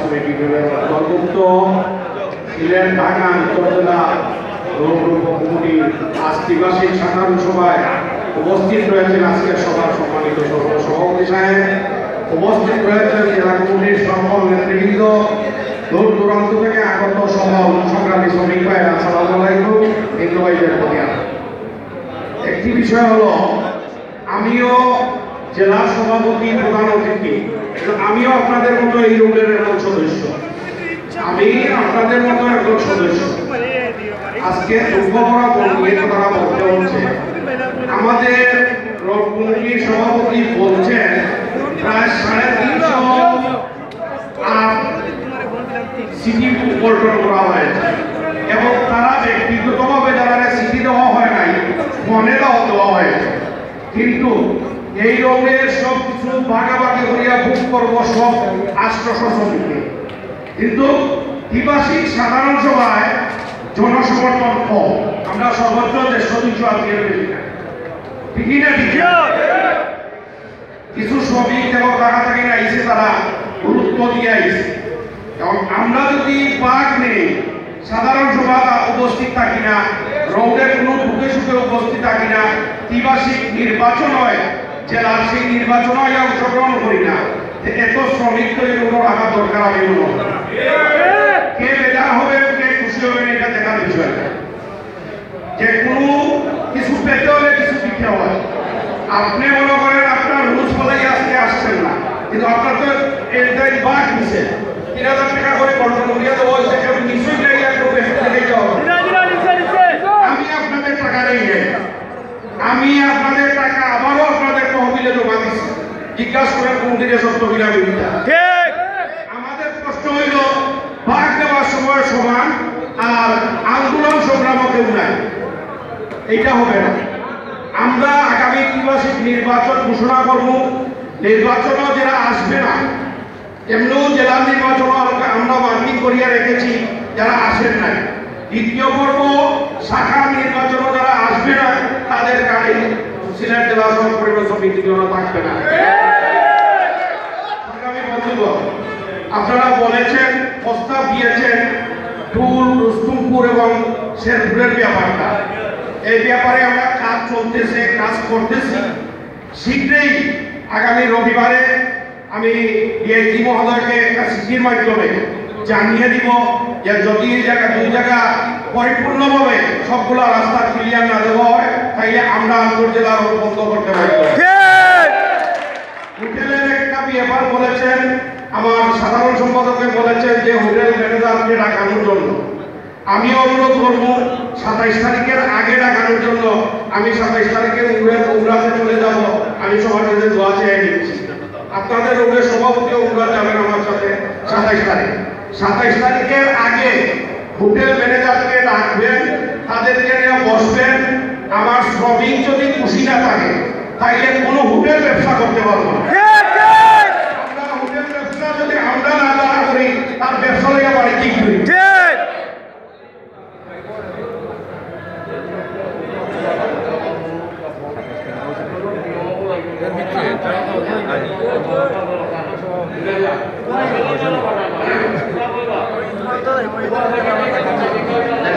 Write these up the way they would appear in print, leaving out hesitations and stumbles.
Committee অন্তর্ভুক্ত Sylhet Dhaka আন্তর্জেলা committee আজ দ্বিবার্ষিক সাধারণ সভায় উপস্থিত রয়েছেন আজকের সভার সম্মানিত সভাপতি সাহেব, উপস্থিত রয়েছেন জেলা কমিটির সকল নেতৃবৃন্দ, দূর দূরান্ত থেকে আগত সকল সংগ্রামী শ্রমিক ভাইরা, আসসালামু আলাইকুম। হিন্দু ভাইদের প্রতি একটি বিষয় হলো, আমিও জেলা সভাপতি প্রধান অতিথি, আমিও আপনাদের মতো এই রোগের একজন সদস্য, আমি আপনাদের মতো একজন সদস্য। আজকে দুঃখ করা বলতে হচ্ছে, আমাদের কমিটির সভাপতি বলছেন প্রায় 350 সিটি গঠন করা হয়েছে এবং তারা ব্যক্তিগতভাবে যারা সিটি দেওয়া হয় নাই, ফোনে দেওয়া হয়েছে। কিন্তু এই রোগের সব কিছু ভাগাভাগি করিয়া ভোগ করব সব আশ্বাস সমিতি, কিন্তু দ্বিবার্ষিক সাধারণ সভায় জনসমর্থন কম। আমরা সর্বোচ্চ 150 আজকে ঠিকই না? ঠিক কিছু শ্রমিক এবং টাকা থেকে আইসে, তারা গুরুত্ব দিয়ে আইসে এবং আমরা যদি পাক নেই, সাধারণ সভা উপস্থিত থাকি না, রোডের কোনো বুকে সুখে উপস্থিত থাকি না, দ্বিবার্ষিক নির্বাচন হয়, জেলার সেই নির্বাচন হয় অংশগ্রহণ করি না, এত শ্রমিক তৈরি কোনো রাখা দরকার। আমি কে বেজার হবে, কে খুশি হবে না, এটা দেখার বিষয়। যে কোনো কিছু পেতে হলে কিছু দিতে হয়। আপনি মনে করেন আপনার রুলস ফলাই আজকে আসছেন না, কিন্তু আপনার তো এটাই বাক নিছে 3000 টাকা করে কন্ট্রোল করিয়া দেওয়া হয়েছে, কেউ নিশ্চয়ই নেই, একটু বেশি দেখে হবে। আমি আপনাদের টাকা নেই, আমি আপনাদের টাকা আবারও আপনাদের তহবিলে জমা দিচ্ছি। জিজ্ঞাসা করেন কোন দিকে সত্য কিনা মিথ্যা। আমাদের প্রশ্ন হইল, ভাগ দেওয়ার সময় সমান আর আন্দোলন সংগ্রাম কেউ নাই, এইটা হবে না। আমরা আগামী দ্বিবার্ষিক নির্বাচন ঘোষণা করব, নির্বাচনও যারা আসবে না, এমনিও জেলা নির্বাচন আমরা মার্কিং করিয়া রেখেছি যারা আসেন নাই। দ্বিতীয় পর্ব শাখা নির্বাচন যারা আসবে না, তাদের গাড়ি সিলেট জেলা পরিবার সমিতি থাকবে না। আপনারা বলেছেন, প্রস্তাব দিয়েছেন টুল, রুস্তুমপুর এবং শেরপুরের ব্যাপারটা, এই ব্যাপারে আমরা কাজ চলতেছে, কাজ করতেছি। শীঘ্রই আগামী রবিবারে আমি ডিআইজি মহোদয়কে একটা চিঠির মাধ্যমে জানিয়ে দিব যে যদি এই জায়গা 2 জায়গা পরিপূর্ণভাবে সবগুলো রাস্তা ক্লিয়ার না দেওয়া হয়, তাইলে আমরা আন্তর্জেলা রোড বন্ধ করতে পারি। হোটেলের একটা ব্যাপার বলেছেন, আমার সাধারণ সম্পাদকে বলেছেন যে হোটেল ম্যানেজারকে ডাকানোর জন্য। আমি অনুরোধ করব 27 তারিখের আগে ডাকানোর জন্য। আমি 27 তারিখে উমরাতে চলে যাব, আমি সবার কাছে দোয়া চেয়ে নিচ্ছি। আপনাদের রোগের সভাপতি উমরা যাবেন আমার সাথে 27 তারিখের আগে হোটেল ম্যানেজারকে ডাকবেন, তাদেরকে নিয়ে বসবেন। আমার শ্রমিক যদি খুশি না থাকে, তাইলে কোনো হোটেল ব্যবসা করতে পারবো না। আমরা হোটেল ব্যবসা যদি আমরা না করি, তার ব্যবসা লেগে বাড়ি কি করি?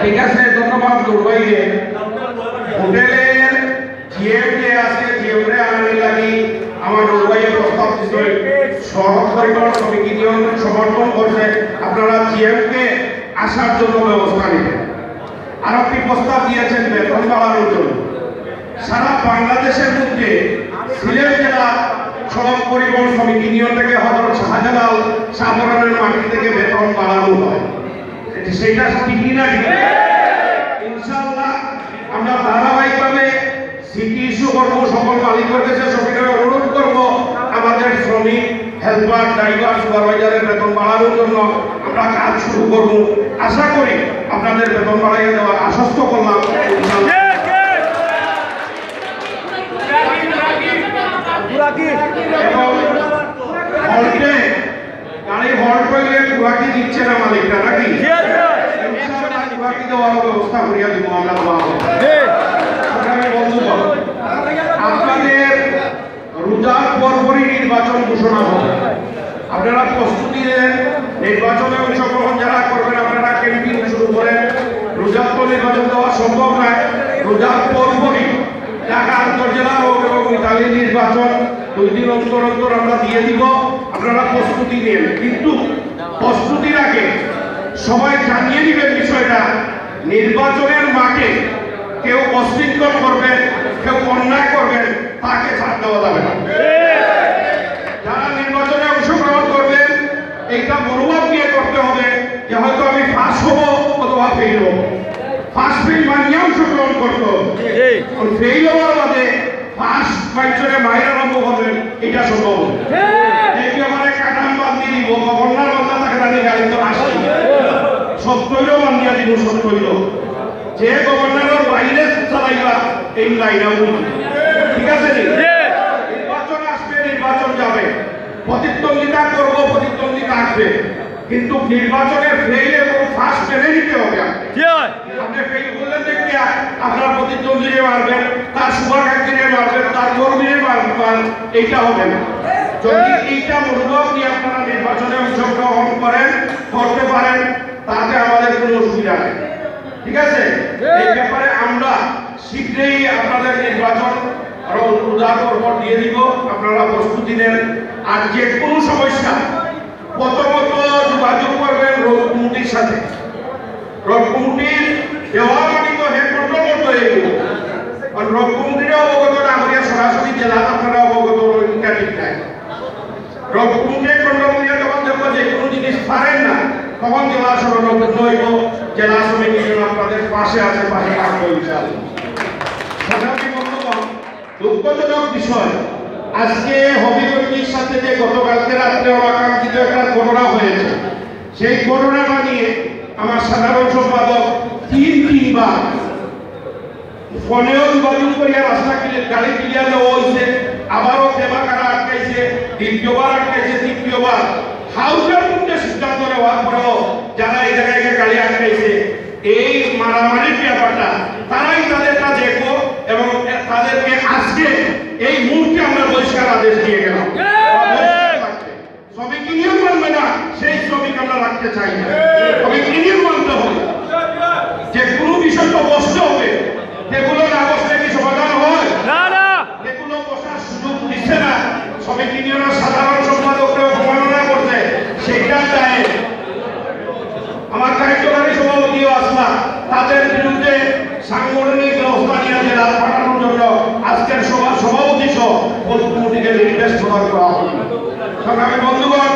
ঠিক আছে, ধন্যবাদ দুর্ভাইকে। হোটেলের জিএম যে আছে, জিএম রে আনার লাগি আমার দুর্ভাইয়ে প্রস্তাব দিচ্ছে, সড়ক পরিবহন সমিতি সমর্থন করছে, আপনারা জিএম কে আসার জন্য ব্যবস্থা নেবেন। আর একটি প্রস্তাব দিয়েছেন বেতন বাড়ানোর জন্য। সারা বাংলাদেশের মধ্যে সিলেট জেলা সড়ক পরিবহন সমিতি নিয়ম থেকে হযরত শাহজালাল শাহপরানের মাটি থেকে বেতন বাড়ানো হয়, সেটা ঠিকই না? ইনশাআল্লাহ আমরা ধারাবাহিকভাবে সিটি ইস্যু করবো, সকল মালিকের কাছে সরকারের অনুরোধ করব আমাদের শ্রমিক, হেল্পার, ড্রাইভার, সুপারভাইজারের বেতন বাড়ানোর জন্য আমরা কাজ শুরু করব। আশা করি আপনাদের বেতন বাড়াইয়া দেওয়ার আশ্বস্ত করলাম। গাড়ি হল্ট করলে কুয়াকি দিচ্ছে না মালিকরা, নাকি? কুয়াকি দেওয়ার ব্যবস্থা করিয়া দিব আমরা। আপনাদের রোজার পরপরই নির্বাচন ঘোষণা হবে, আপনারা প্রস্তুতি নেন। নির্বাচনে অংশগ্রহণ যারা করবেন আপনারা ক্যাম্পিং শুরু করেন। রোজার তো নির্বাচন দেওয়া সম্ভব নয়, রোজার পরপরই ঢাকা আন্তর্জেলা এবং ইতালি নির্বাচন 2 দিন অন্তর অন্তর আমরা দিয়ে দিব। আপনারা প্রস্তুতি নেন, কিন্তু প্রস্তুতির আগে সবাই জানিয়ে দিবেন বিষয়টা, নির্বাচনের মাঠে কেউ অশৃঙ্খল করবেন, কেউ অন্যায় করবেন, তাকে ছাড় দেওয়া যাবে না। যারা নির্বাচনে অংশগ্রহণ করবেন এইটা মনোভাব নিয়ে করতে হবে যে হয়তো আমি ফাঁস হব অথবা ফেল হব। ফাঁস ফেল মানিয়ে অংশগ্রহণ করতে হবে, ফেল হওয়ার বাদে ফাঁস বাইচরে মায়ের আরম্ভ করবেন, এটা সম্ভব হবে। এই ব্যাপারে কাটান বাদ দিয়ে দিব, গভর্নর বান্ধা তাকে দাঁড়িয়ে গাড়ি তো আসে সত্যইও বান্ধিয়া দিব। সত্যইল যে গভর্নরের বাইরে চালাইবা এই লাইনাও, ঠিক আছে? নির্বাচন আসবে, নির্বাচন যাবে, প্রতিদ্বন্দ্বিতা করব, প্রতিদ্বন্দ্বিতা আসবে, কিন্তু নির্বাচনের ফেল এবং ফার্স্ট মেনে নিতে হবে। আপনি ফেল করলেন দেখতে আপনার প্রতিদ্বন্দ্বীরে মারবেন, তার শুভাকাঙ্ক্ষীরে মারবেন, তার কর্মীরে মারবেন, এইটা হবে না। যদি এইটা মনোভাব নিয়ে আপনারা নির্বাচনে অংশগ্রহণ করেন, করতে পারেন, তাতে আমাদের কোনো অসুবিধা নেই, ঠিক আছে? এই ব্যাপারে আমরা শীঘ্রই আপনাদের নির্বাচন আরো রোজার পর দিয়ে দিব, আপনারা প্রস্তুতি নেন। আর যে কোনো সমস্যা প্রথমত যোগাযোগ করবেন রোড কমিটির সাথে। রোড কমিটির দেওয়া মানি তো হেড কন্ট্রোল করতে হইব, আর রোড কমিটির অবগত না করিয়া সরাসরি জেলা আপনারা অবগত এটা ঠিক নাই। রোড কমিটির কন্ট্রোল করিয়া যখন দেখবো যে কোনো জিনিস পারেন না, তখন জেলা শরণাপন্ন হইব, জেলা সমিতি আপনাদের পাশে আছে, পাশে থাকবো ইনশাআল্লাহ। সাধারণ বন্ধুগণ, দুঃখজনক বিষয়, আজকে হবিগঞ্জের সাথে যে গতকালকে রাত্রে অনাকাঙ্ক্ষিত একটা ঘটনা হয়েছে, সেই ঘটনাটা নিয়ে আমার সাধারণ সম্পাদক তিনবার ফোনেও যোগাযোগ করিয়া রাস্তা গাড়ি ক্লিয়ার দেওয়া হয়েছে, আবারও দেবাকারা আটকাইছে, দ্বিতীয়বার আটকাইছে, তৃতীয়বার হাউসের মধ্যে সিদ্ধান্ত নেওয়ার পরেও যারা এই জায়গায় গাড়ি আটকাইছে, এই মারামারির ব্যাপারটা তারাই তাদেরটা দেখো এবং তাদেরকে আজকে এই মুহূর্তে আমরা বহিষ্কার আদেশ দিয়ে গেলাম। শ্রমিক ইউনিয়ন মানবে না, সেই শ্রমিক আমরা রাখতে চাই না, শ্রমিক ইউনিয়ন মানতে হবে। যে কোনো বিষয় তো বসতে হবে, যেগুলো না বসলে কি সমাধান হয়? যেগুলো বসার সুযোগ দিচ্ছে না, শ্রমিক ইউনিয়নের সাধারণ সম্পাদককে অবমাননা করছে, সেইটা চায় আমার কার্যকারী সভাপতিও আসলা, তাদের বিরুদ্ধে সাংগঠনিক ব্যবস্থা নিয়ে জেলার পাঠানোর জন্য আজকের সভাপতি সহ কমিটিকে নির্দেশ প্রদান করা হবে। সংগ্রামী বন্ধুগণ,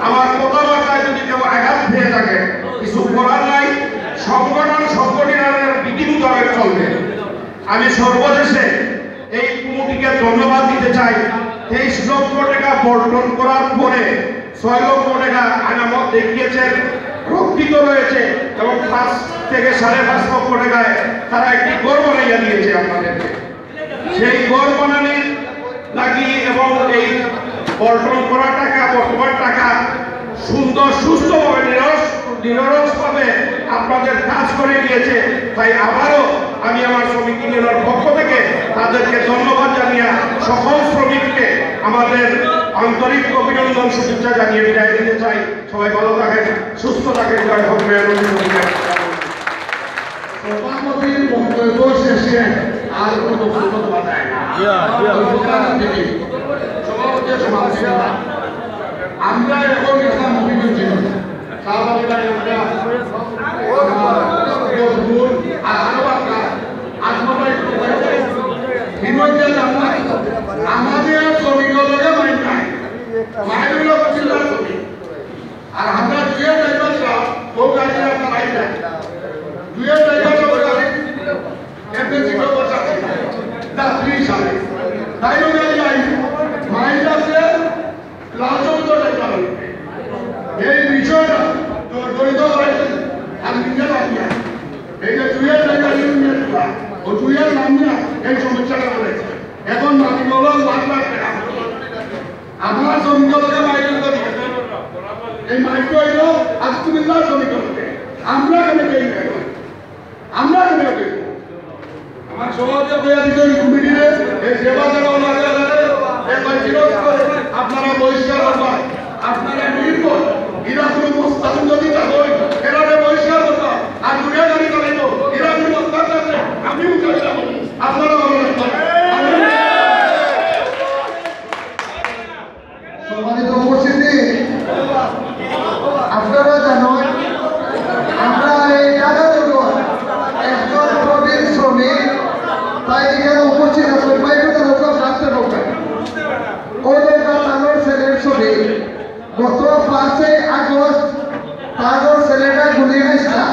আমার কথাবার্তায় যদি কেউ আঘাত পেয়ে থাকে, কিছু করার নাই, সংগঠনের বিধি মোতাবেক চলবে। আমি সর্বশেষে এই কমিটিকে ধন্যবাদ দিতে চাই। 23 লক্ষ টাকা বন্টন করার পরে 6 লক্ষ টাকা আনামত দেখিয়েছেন, রক্ষিত রয়েছে এবং 5 থেকে 5.5 লক্ষ টাকায় তারা একটি ঘর বানাইয়া দিয়েছে আপনাদেরকে। সেই ঘর বানানোর লাগি এবং এই বন্টন করা টাকা, বর্তমান টাকা সুন্দর সুস্থভাবে নিরসভাবে আপনাদের কাজ করে দিয়েছে। তাই আবারও আমি আমার শ্রমিক ইউনিয়নের পক্ষ থেকে তাদেরকে ধন্যবাদ জানিয়ে সকল শ্রমিককে আমাদের আন্তরিক অভিনন্দন শুভেচ্ছা জানিয়ে বিদায় দিতে চাই। সবাই ভালো থাকেন, সুস্থ থাকেন, জয় হোক। সভাপতির বক্তব্য শেষে আর কোনো বক্তব্য বাধায় না। আমরা এখন গেছিলাম হবিগঞ্জে, আমাদের শ্রমিকদের মাইন নাই, মাইন হলো চিল্লার শ্রমিক, আর আমরা দুয়ে ড্রাইভার সব ও গাড়ি আপনার মাইন নাই, দুয়ে ড্রাইভার সব গাড়ি এমনি চিন্তা বসা যাত্রী হিসাবে তাই গাড়ি নাই, মাইন আছে লাঞ্চন্ত ড্রাইভার। এই বিষয়টা জড়িত হয়েছে আমি নিজে লাগিয়ে এই যে দুয়ের ড্রাইভার ইউনিয়ন ও দুয়ের নাম নিয়ে এই সমস্যাটা করেছে। এখন মালিক হলো লাখ লাখ টাকা, আমার শ্রমিককে মাইক করি, এই মাইক হইল আজকুমিল্লার শ্রমিককে আমরা কেন পেয়ে গেল, আমরা কেন পেয়ে আমার সমাজে পেয়ে দিতে কমিটিরে এই সেবা দেওয়া আপনারা বহিষ্কার করবেন, আপনারা নির্ভর এরা কোনো ছেলেটা গুলি খাইছিলাম